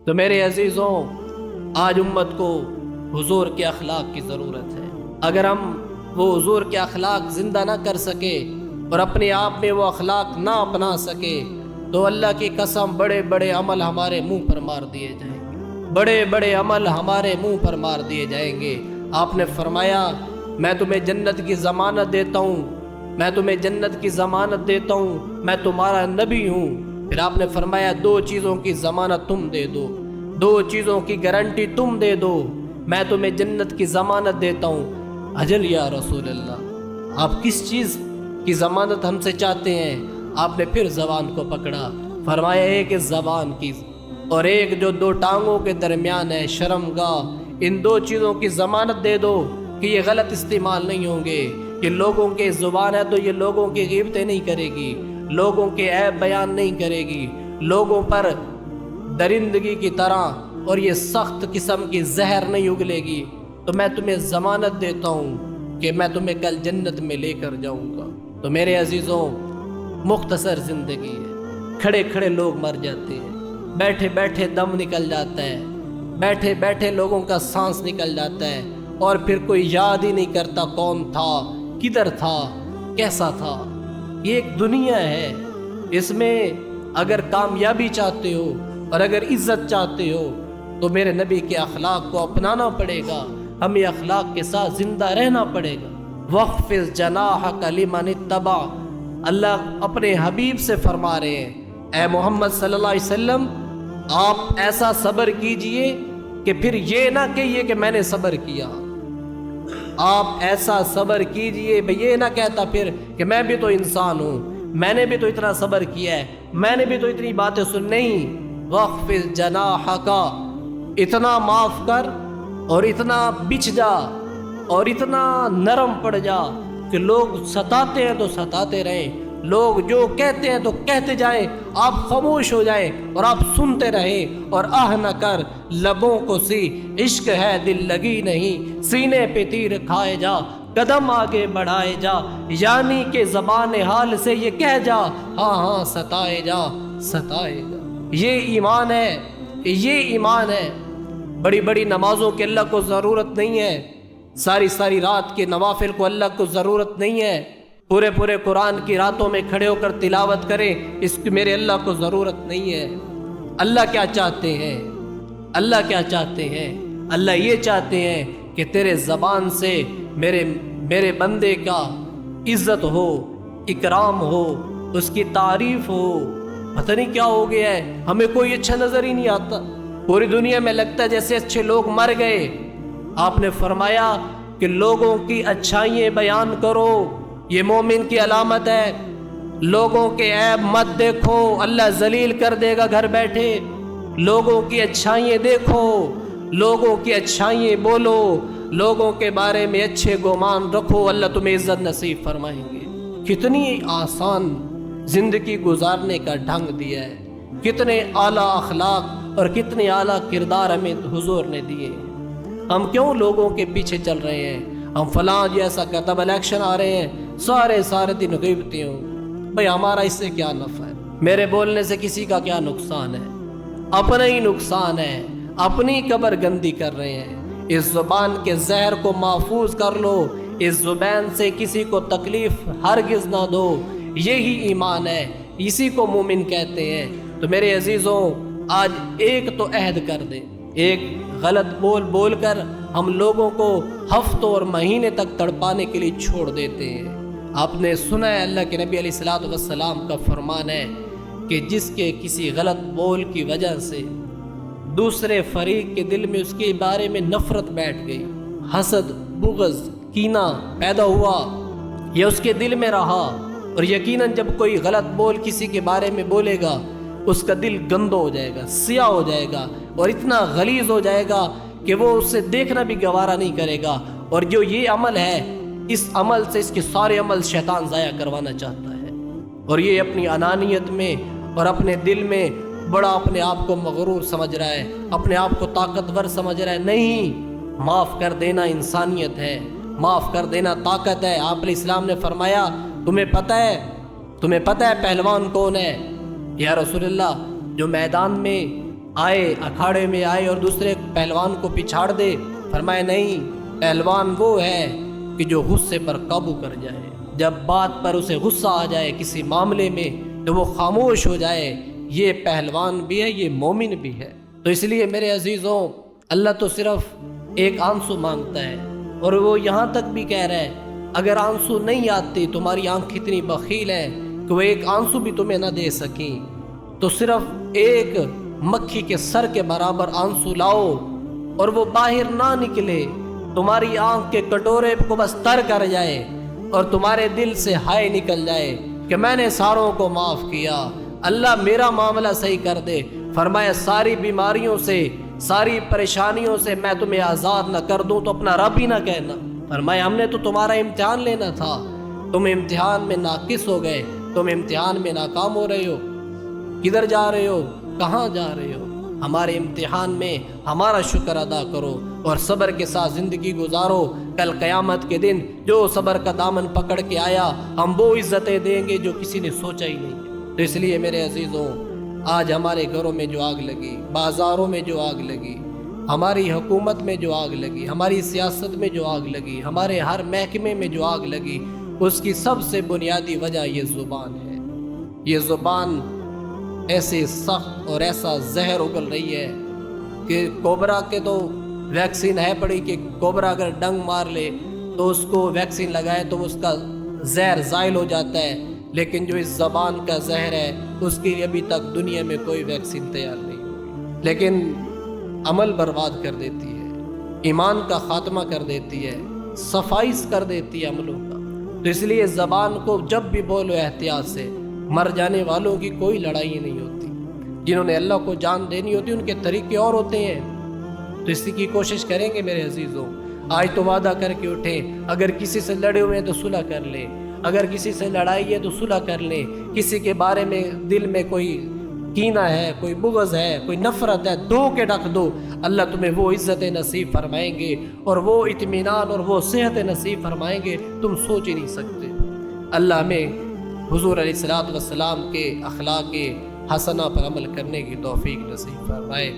تو میرے عزیزوں، آج امت کو حضور کے اخلاق کی ضرورت ہے۔ اگر ہم وہ حضور کے اخلاق زندہ نہ کر سکے اور اپنے آپ میں وہ اخلاق نہ اپنا سکے تو اللہ کی قسم بڑے بڑے عمل ہمارے منہ پر مار دیے جائیں گے، بڑے بڑے عمل ہمارے منہ پر مار دیے جائیں گے۔ آپ نے فرمایا میں تمہیں جنت کی ضمانت دیتا ہوں، میں تمہیں جنت کی ضمانت دیتا ہوں، میں تمہارا نبی ہوں۔ پھر آپ نے فرمایا دو چیزوں کی ضمانت تم دے دو، دو چیزوں کی گارنٹی تم دے دو، میں تمہیں جنت کی ضمانت دیتا ہوں۔ اجل یا رسول اللہ، آپ کس چیز کی ضمانت ہم سے چاہتے ہیں؟ آپ نے پھر زبان کو پکڑا، فرمایا ایک اس زبان کی اور ایک جو دو ٹانگوں کے درمیان ہے شرمگاہ، ان دو چیزوں کی ضمانت دے دو کہ یہ غلط استعمال نہیں ہوں گے۔ یہ لوگوں کے زبان ہے تو یہ لوگوں کی غیبتیں نہیں کرے گی، لوگوں کے عیب بیان نہیں کرے گی، لوگوں پر درندگی کی طرح اور یہ سخت قسم کی زہر نہیں اگلے گی۔ تو میں تمہیں ضمانت دیتا ہوں کہ میں تمہیں کل جنت میں لے کر جاؤں گا۔ تو میرے عزیزوں، مختصر زندگی ہے، کھڑے کھڑے لوگ مر جاتے ہیں، بیٹھے بیٹھے دم نکل جاتا ہے، بیٹھے بیٹھے لوگوں کا سانس نکل جاتا ہے، اور پھر کوئی یاد ہی نہیں کرتا کون تھا، کدھر تھا، کیسا تھا۔ یہ ایک دنیا ہے، اس میں اگر کامیابی چاہتے ہو اور اگر عزت چاہتے ہو تو میرے نبی کے اخلاق کو اپنانا پڑے گا، ہمیں اخلاق کے ساتھ زندہ رہنا پڑے گا۔ وَخْفِضْ جَنَاحَكَ لِمَنِ اتَّبَعَ، اللہ اپنے حبیب سے فرما رہے ہیں اے محمد صلی اللہ علیہ وسلم، آپ ایسا صبر کیجئے کہ پھر یہ نہ کہیے کہ میں نے صبر کیا۔ آپ ایسا صبر کیجئے، یہ نہ کہتا پھر کہ میں بھی تو انسان ہوں، میں نے بھی تو اتنا صبر کیا ہے، میں نے بھی تو اتنی باتیں سن نہیں۔ وَخْفِضْ جَنَاحَكَ، اتنا معاف کر اور اتنا بچھ جا اور اتنا نرم پڑ جا کہ لوگ ستاتے ہیں تو ستاتے رہیں، لوگ جو کہتے ہیں تو کہتے جائیں، آپ خاموش ہو جائیں اور آپ سنتے رہیں اور آہ نہ کر لبوں کو سی، عشق ہے دل لگی نہیں، سینے پہ تیر کھائے جا، قدم آگے بڑھائے جا، یعنی کہ زبان حال سے یہ کہہ جا، ہاں ہاں ستائے جا ستائے جا۔ یہ ایمان ہے، یہ ایمان ہے۔ بڑی بڑی نمازوں کی اللہ کو ضرورت نہیں ہے، ساری ساری رات کے نوافل کو اللہ کو ضرورت نہیں ہے، پورے پورے قرآن کی راتوں میں کھڑے ہو کر تلاوت کریں، اس کی میرے اللہ کو ضرورت نہیں ہے۔ اللہ کیا چاہتے ہیں؟ اللہ کیا چاہتے ہیں؟ اللہ یہ چاہتے ہیں کہ تیرے زبان سے میرے بندے کا عزت ہو، اکرام ہو، اس کی تعریف ہو۔ پتہ نہیں کیا ہو گیا ہے، ہمیں کوئی اچھا نظر ہی نہیں آتا، پوری دنیا میں لگتا ہے جیسے اچھے لوگ مر گئے۔ آپ نے فرمایا کہ لوگوں کی اچھائیاں بیان کرو، یہ مومن کی علامت ہے۔ لوگوں کے عیب مت دیکھو، اللہ ذلیل کر دے گا گھر بیٹھے۔ لوگوں کی اچھائیاں دیکھو، لوگوں کی اچھائیاں بولو، لوگوں کے بارے میں اچھے گمان رکھو، اللہ تمہیں عزت نصیب فرمائیں گے۔ کتنی آسان زندگی گزارنے کا ڈھنگ دیا ہے، کتنے اعلیٰ اخلاق اور کتنے اعلیٰ کردار ہمیں حضور نے دیے۔ ہم کیوں لوگوں کے پیچھے چل رہے ہیں؟ ہم فلاں جیسا کرتا، الیکشن آ رہے ہیں، سارے دن غیبتیں ہوں، بھئی ہمارا اس سے کیا نفع ہے؟ میرے بولنے سے کسی کا کیا نقصان ہے؟ اپنا ہی نقصان ہے، اپنی قبر گندی کر رہے ہیں۔ اس زبان کے زہر کو محفوظ کر لو، اس زبان سے کسی کو تکلیف ہرگز نہ دو، یہی ایمان ہے، اسی کو مومن کہتے ہیں۔ تو میرے عزیزوں، آج ایک تو عہد کر دیں، ایک غلط بول کر ہم لوگوں کو ہفتوں اور مہینے تک تڑپانے کے لیے چھوڑ دیتے ہیں۔ آپ نے سنا ہے اللہ کے نبی علیہ الصلوۃ والسلام کا فرمان ہے کہ جس کے کسی غلط بول کی وجہ سے دوسرے فریق کے دل میں اس کے بارے میں نفرت بیٹھ گئی، حسد، بغض، کینہ پیدا ہوا، یہ اس کے دل میں رہا، اور یقیناً جب کوئی غلط بول کسی کے بارے میں بولے گا اس کا دل گندہ ہو جائے گا، سیاہ ہو جائے گا اور اتنا غلیظ ہو جائے گا کہ وہ اسے دیکھنا بھی گوارا نہیں کرے گا۔ اور جو یہ عمل ہے، اس عمل سے اس کے سارے عمل شیطان ضائع کروانا چاہتا ہے، اور یہ اپنی انانیت میں اور اپنے دل میں بڑا اپنے آپ کو مغرور سمجھ رہا ہے، اپنے آپ کو طاقتور سمجھ رہا ہے۔ نہیں، معاف کر دینا انسانیت ہے، معاف کر دینا طاقت ہے۔ آپ علیہ السلام نے فرمایا تمہیں پتہ ہے پہلوان کون ہے؟ یا رسول اللہ، جو میدان میں آئے اکھاڑے میں آئے اور دوسرے پہلوان کو پچھاڑ دے؟ فرمایا نہیں، پہلوان وہ ہے کہ جو غصے پر قابو کر جائے، جب بات پر اسے غصہ آ جائے کسی معاملے میں تو وہ خاموش ہو جائے، یہ پہلوان بھی ہے، یہ مومن بھی ہے۔ تو اس لیے میرے عزیزوں، اللہ تو صرف ایک آنسو مانگتا ہے، اور وہ یہاں تک بھی کہہ رہا ہے اگر آنسو نہیں آتے، تمہاری آنکھ اتنی بخیل ہے کہ وہ ایک آنسو بھی تمہیں نہ دے سکیں، تو صرف ایک مکھی کے سر کے برابر آنسو لاؤ اور وہ باہر نہ نکلے، تمہاری آنکھ کے کٹورے کو بس تر کر جائے اور تمہارے دل سے ہائے نکل جائے کہ میں نے ساروں کو معاف کیا، اللہ میرا معاملہ صحیح کر دے۔ فرمایا ساری بیماریوں سے، ساری پریشانیوں سے میں تمہیں آزاد نہ کر دوں تو اپنا رب ہی نہ کہنا۔ فرمایا ہم نے تو تمہارا امتحان لینا تھا، تم امتحان میں ناقص ہو گئے، تم امتحان میں ناکام ہو رہے ہو، کدھر جا رہے ہو، کہاں جا رہے ہو؟ ہمارے امتحان میں ہمارا شکر ادا کرو اور صبر کے ساتھ زندگی گزارو، کل قیامت کے دن جو صبر کا دامن پکڑ کے آیا ہم وہ عزتیں دیں گے جو کسی نے سوچا ہی نہیں۔ تو اس لیے میرے عزیزوں، آج ہمارے گھروں میں جو آگ لگی، بازاروں میں جو آگ لگی، ہماری حکومت میں جو آگ لگی، ہماری سیاست میں جو آگ لگی، ہمارے ہر محکمے میں جو آگ لگی، اس کی سب سے بنیادی وجہ یہ زبان ہے۔ یہ زبان ایسے سخت اور ایسا زہر اگل رہی ہے کہ کوبرا کے تو ویکسین ہے پڑی کہ کوبرا اگر ڈنگ مار لے تو اس کو ویکسین لگائے تو اس کا زہر زائل ہو جاتا ہے، لیکن جو اس زبان کا زہر ہے اس کے لیے ابھی تک دنیا میں کوئی ویکسین تیار نہیں ہوئی، لیکن عمل برباد کر دیتی ہے، ایمان کا خاتمہ کر دیتی ہے، صفائی کر دیتی ہے عملوں کا۔ تو اس لیے زبان کو جب بھی بولو احتیاط سے، مر جانے والوں کی کوئی لڑائی نہیں ہوتی، جنہوں نے اللہ کو جان دینی ہوتی ان کے طریقے اور ہوتے ہیں۔ تو اسی کی کوشش کریں گے میرے عزیزوں، آج تو وعدہ کر کے اٹھیں، اگر کسی سے لڑے ہوئے ہیں تو صلح کر لیں، اگر کسی سے لڑائی ہے تو صلح کر لیں، کسی کے بارے میں دل میں کوئی کینہ ہے، کوئی بغض ہے، کوئی نفرت ہے، دھو کے رکھ دو، اللہ تمہیں وہ عزت نصیب فرمائیں گے اور وہ اطمینان اور وہ صحت نصیب فرمائیں گے تم سوچ ہی نہیں سکتے۔ اللہ ہمیں حضور علیہ الصلوۃ والسلام کے اخلاق حسنہ پر عمل کرنے کی توفیق نصیب فرمائے۔